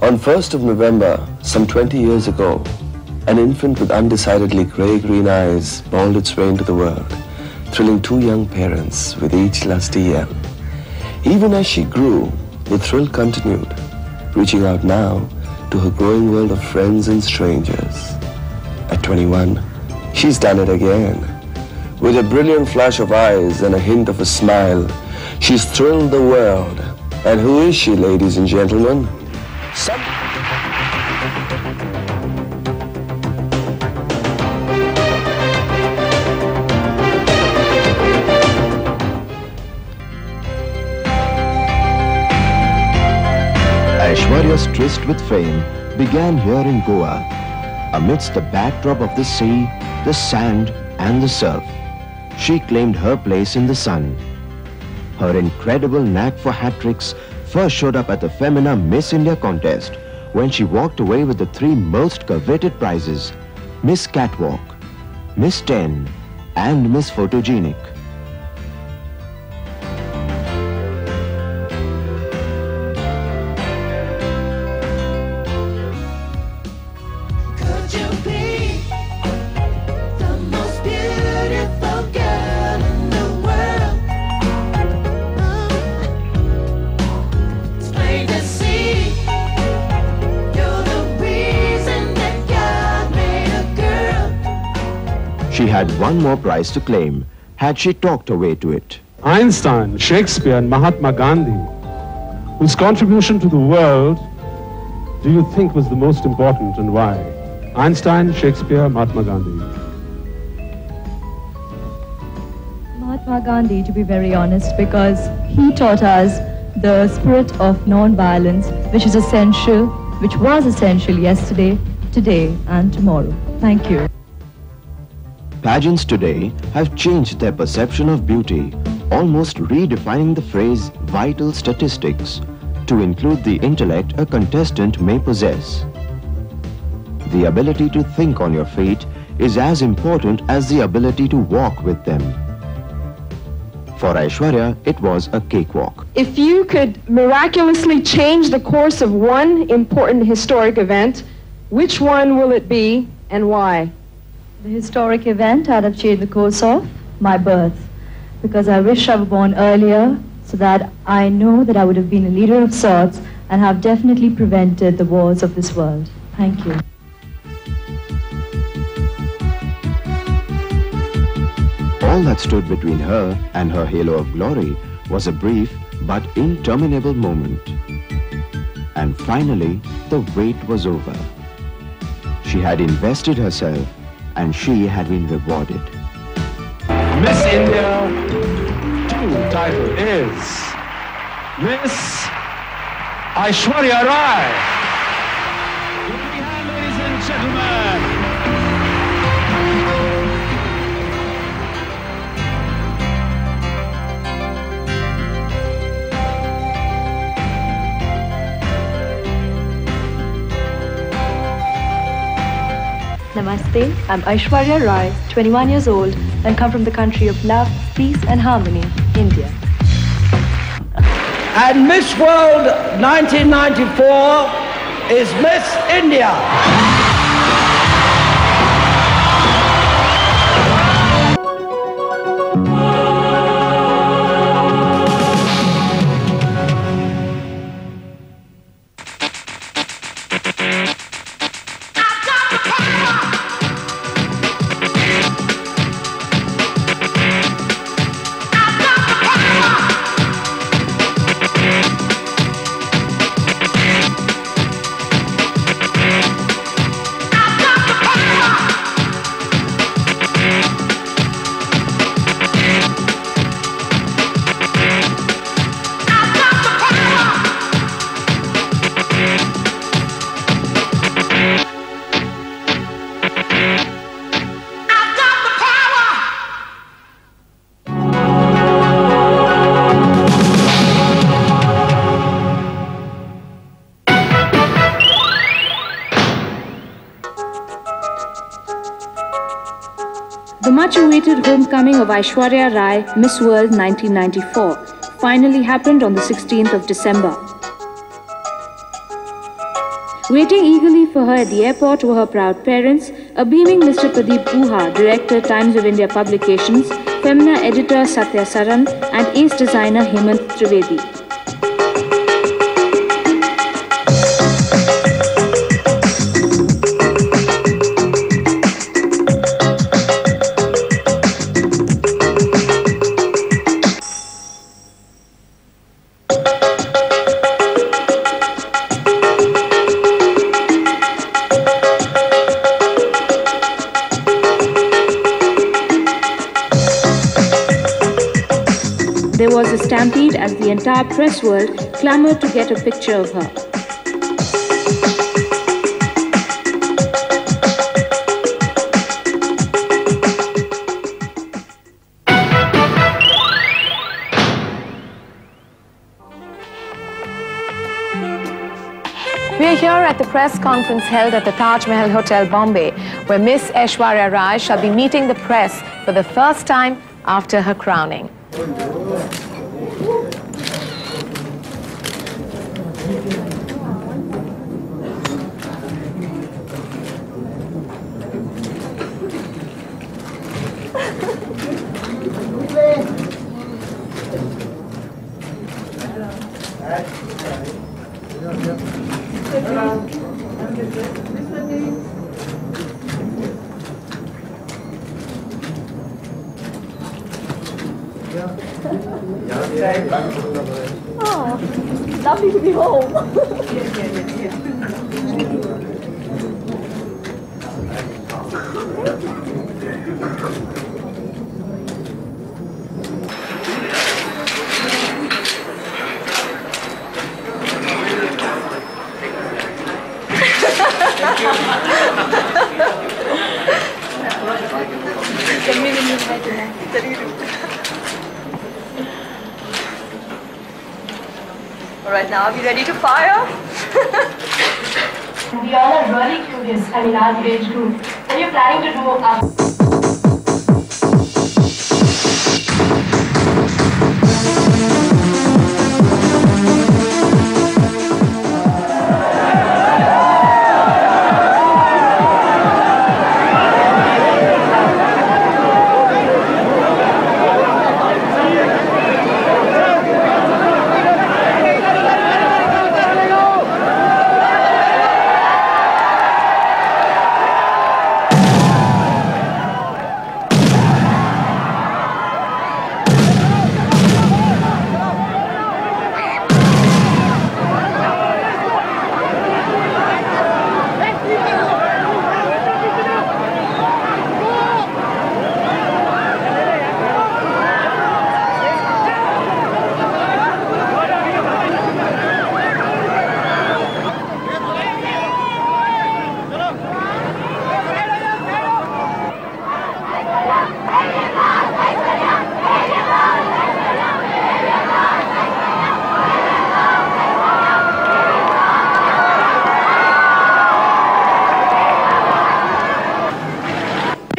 On 1st of November, some 20 years ago, an infant with undecidedly grey-green eyes bawled its way into the world, thrilling two young parents with each lusty yell. Even as she grew, the thrill continued, reaching out now to her growing world of friends and strangers. At 21, she's done it again. With a brilliant flash of eyes and a hint of a smile, she's thrilled the world. And who is she, ladies and gentlemen? Aishwarya's tryst with fame began here in Goa, amidst the backdrop of the sea, the sand and the surf. She claimed her place in the sun. Her incredible knack for hat-tricks first showed up at the Femina Miss India contest when she walked away with the three most coveted prizes: Miss Catwalk, Miss 10 and Miss Photogenic. She had one more prize to claim, had she talked her way to it. Einstein, Shakespeare and Mahatma Gandhi, whose contribution to the world do you think was the most important and why? Einstein, Shakespeare, Mahatma Gandhi. Mahatma Gandhi, to be very honest, because he taught us the spirit of non-violence, which is essential, which was essential yesterday, today and tomorrow. Thank you. Pageants today have changed their perception of beauty, almost redefining the phrase vital statistics to include the intellect a contestant may possess. The ability to think on your feet is as important as the ability to walk with them. For Aishwarya, it was a cakewalk. If you could miraculously change the course of one important historic event, which one will it be and why? The historic event I'd have changed the course of my birth, because I wish I were born earlier so that I know that I would have been a leader of sorts and have definitely prevented the wars of this world. Thank you. All that stood between her and her halo of glory was a brief but interminable moment. And finally, the wait was over. She had invested herself and she had been rewarded. Miss India 2 title is Miss Aishwarya Rai. Give me a hand, ladies and gentlemen. Namaste, I'm Aishwarya Rai, 21 years old, and come from the country of love, peace and harmony, India. And Miss World 1994 is Miss India. The much-awaited homecoming of Aishwarya Rai, Miss World 1994, finally happened on the 16th of December. Waiting eagerly for her at the airport were her proud parents, a beaming Mr. Pradeep Guha, Director, Times of India Publications, Femina Editor Satya Saran, and Ace Designer Hemant Trivedi. There was a stampede as the entire press world clamored to get a picture of her. We are here at the press conference held at the Taj Mahal Hotel, Bombay, where Miss Aishwarya Rai shall be meeting the press for the first time after her crowning. Oh, lovely to be home. Alright, now are we ready to fire? We all are really curious, our age group. What are you planning to do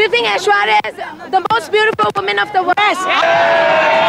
Do you think Aishwarya is the most beautiful woman of the West? Yeah.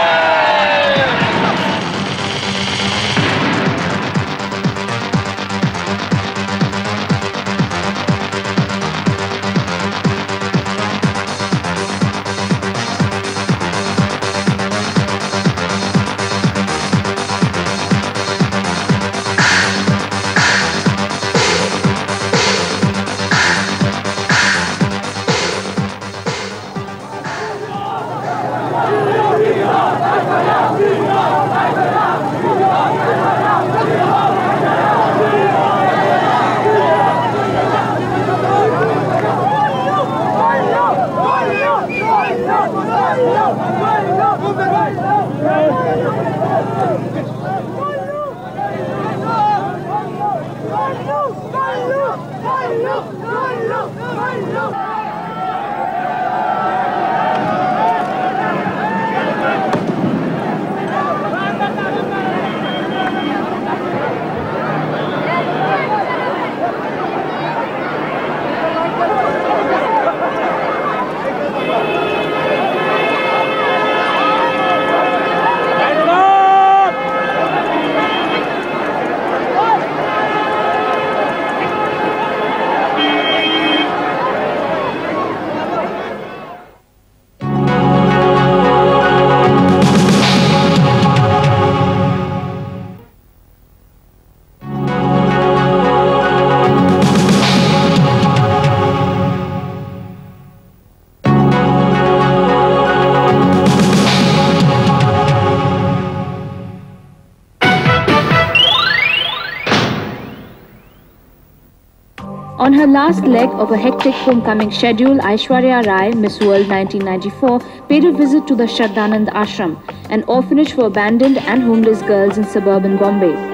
On her last leg of a hectic homecoming schedule, Aishwarya Rai, Miss World 1994, paid a visit to the Shraddhanand Ashram, an orphanage for abandoned and homeless girls in suburban Bombay.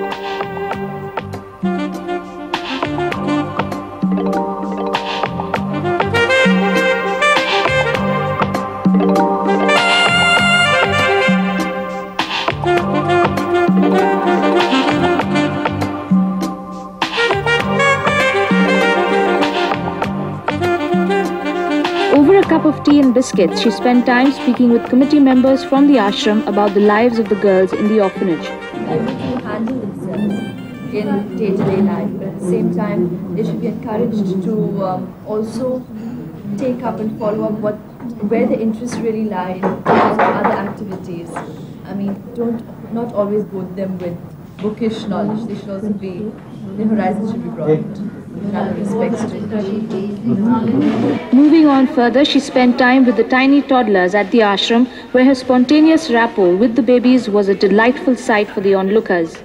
Over a cup of tea and biscuits, she spent time speaking with committee members from the ashram about the lives of the girls in the orphanage. Able to handle themselves in day-to-day life, but at the same time, they should be encouraged to also take up and follow up where the interests really lie in terms of other activities. I mean, not always both them with bookish knowledge. They should also be, their horizons should be broadened. Moving on further, she spent time with the tiny toddlers at the ashram, where her spontaneous rapport with the babies was a delightful sight for the onlookers.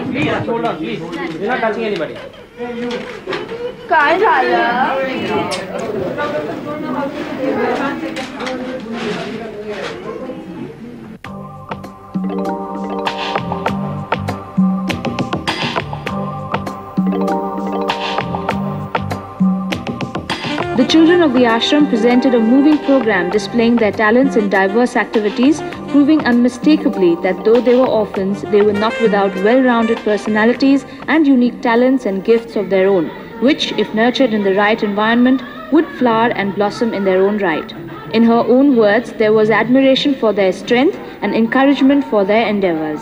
Please, hold on, please. You're not touching anybody. The children of the ashram presented a moving program displaying their talents in diverse activities, proving unmistakably that though they were orphans, they were not without well-rounded personalities and unique talents and gifts of their own, which, if nurtured in the right environment, would flower and blossom in their own right. In her own words, there was admiration for their strength and encouragement for their endeavors.